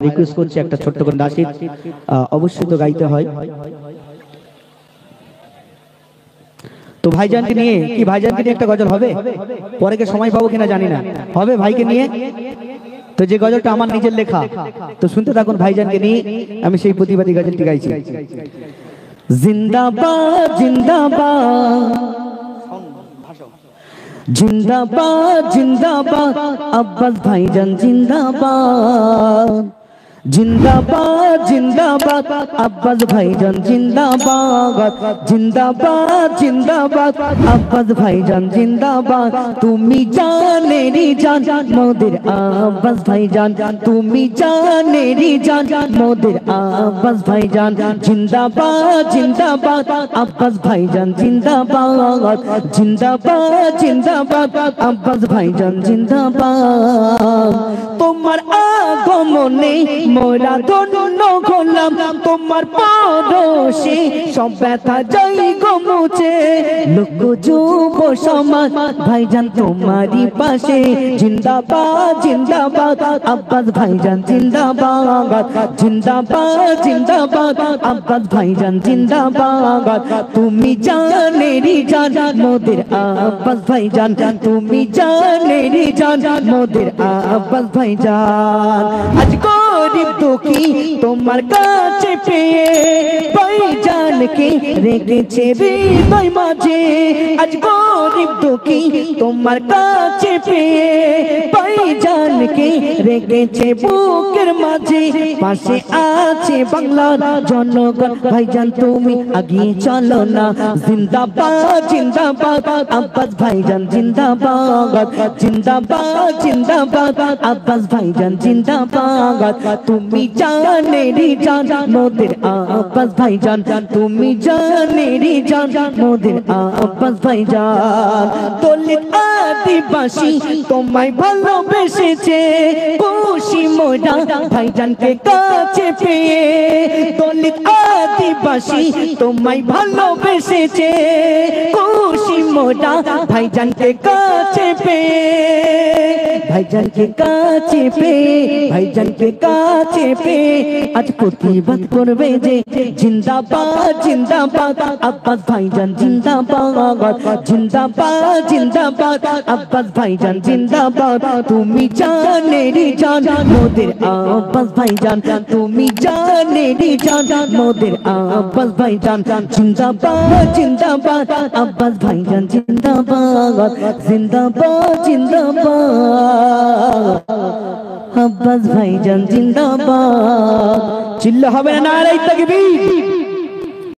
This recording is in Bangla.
রিকোয়েস্ট করছি একটা ছোট্ট করে নাসিদ অবশ্যই তো গাইতে হয়। তো ভাইজানকে নিয়ে কি ভাইজানকে নিয়ে একটা গজল হবে? পরে কে সময় পাবো কিনা জানি না, হবে ভাইকে নিয়ে। তো যে গজলটা আমার নিজের লেখা, তো শুনতে থাকুন। ভাইজানকে নিয়ে আমি সেই প্রতিবাদী গজলটি গাইছি। জিন্দাবাদ জিন্দাবাদ জিন্দাবাদ জিন্দাবাদ আব্বাস ভাইজান জিন্দাবাদ, জিন্দাবাদ জিন্দাবাদ আব্বাস ভাইজান জিন্দাবাদ, জিন্দাবাদ জিন্দাবাদ আব্বাস ভাইজান জিন্দাবাদ। তুমি জানেরি জান মোদের আব্বাস ভাইজান, তুমি জানেরি জান মোদের আব্বাস ভাইজান। জিন্দাবাদ জিন্দাবাদ আব্বাস ভাইজান জিন্দাবাদ, জিন্দাবাদ জিন্দাবাদ আব্বাস ভাইজান জিন্দাবাদ। তোমার আগমনে মোরা ধন্য হলাম, তোমার পরশে সব ব্যথা যাই গো মুছে। লোক যুব সমাজ ভাইজান তোমারই পাশে, জিন্দাবাদ জিন্দাবাদ আব্বাস ভাইজান জিন্দাবাদ, জিন্দাবাদ জিন্দাবাদ আব্বাস ভাইজান জিন্দাবাদ। তুমি জানেরি জান মোদের আব্বাস ভাইজান, তুমি জানেরি জান মোদের আব্বাস ভাইজান। আজ গরিব দুঃখী তোমার কাছে পেয়ে ভাইজানকে রেখেছে হৃদয় মাঝে। আজ গরিব দুঃখী তোমার কাছে পেয়ে ভাইজানকে রেখেছে বুকের মাঝে। পাশে আছে বাংলার জনগণ ভাইজান তুমি আগিয়ে চলো না। জিন্দাবাদ জিন্দাবাদ আব্বাস ভাইজান জিন্দাবাদ, জিন্দাবাদ জিন্দাবাদ আব্বাস ভাইজান জিন্দাবাদ। তুমি জানেরি জান মোদের আব্বাস ভাইজান, তুমি জানেরি জান মোদের আব্বাস ভাইজান। দলিত আদিবাসী তোমায় ভালোবেসেছে, খুশি মোরা ভাইজানকে কাছে পেয়ে। দলিত আদিবাসী তোমায় ভালোবেসেছে, খুশি মোরা ভাইজানকে কাছে পেয়ে। ভাইজানকে কাছে পেয়ে, ভাইজানকে কাছে পেয়ে আজ প্রতিবাদ করবে যে। জিন্দাবাদ জিন্দাবাদ আব্বাস ভাইজান জিন্দাবাদ, জিন্দাবাদ জিন্দাবাদ আব্বাস ভাইজান জিন্দাবাদ। তুমি জানেরি জান মোদের আব্বাস ভাইজান, তুমি জানেরি জান মোদের আব্বাস ভাইজান। জিন্দাবাদ জিন্দাবাদ আব্বাস ভাইজান জিন্দাবাদ, জিন্দাবাদ জিন্দাবাদ আব্বাস ভাইজান জিন্দাবাদ। চিল্লা হবে না নারায়ে তাকবীর।